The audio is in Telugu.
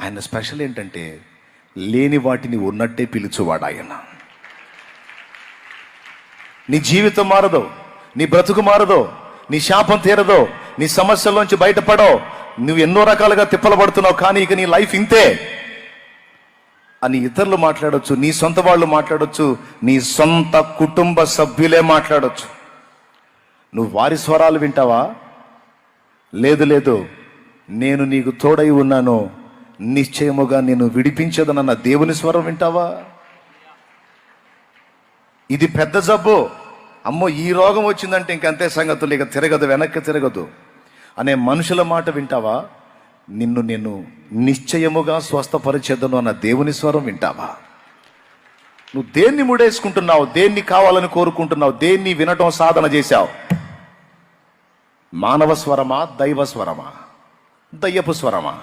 ఆయన స్పెషల్ ఏంటంటే లేని వాటిని ఉన్నట్టే పిలుచువాడు ఆయన. నీ జీవితం మారదో, నీ బ్రతుకు మారదో, నీ శాపం తీరదో, నీ సమస్యల్లోంచి బయటపడో, నువ్వు ఎన్నో రకాలుగా తిప్పలు పడుతున్నావు, కానీ ఇక నీ లైఫ్ ఇంతే అని ఇతరులు మాట్లాడొచ్చు, నీ సొంత వాళ్ళు మాట్లాడొచ్చు, నీ సొంత కుటుంబ సభ్యులే మాట్లాడొచ్చు. నువ్వు వారి స్వరాలు వింటావా? లేదు లేదు, నేను నీకు తోడై ఉన్నాను, నిశ్చయముగా నేను విడిపించదనన్న దేవుని స్వరం వింటావా? ఇది పెద్ద జబ్బు, అమ్మో ఈ రోగం వచ్చిందంటే ఇంకంతే సంగతులు, ఇక తిరగదు, వెనక్కి తిరగదు అనే మనుషుల మాట వింటావా? నిన్ను నేను నిశ్చయముగా స్వస్థపరిచేదను అన్న దేవుని స్వరం వింటావా? నువ్వు దేన్ని ముడేసుకుంటున్నావు? దేన్ని కావాలని కోరుకుంటున్నావు? దేన్ని వినటం సాధన చేశావు? మానవ స్వరమా, దైవ స్వరమా, దయ్యపు స్వరమా?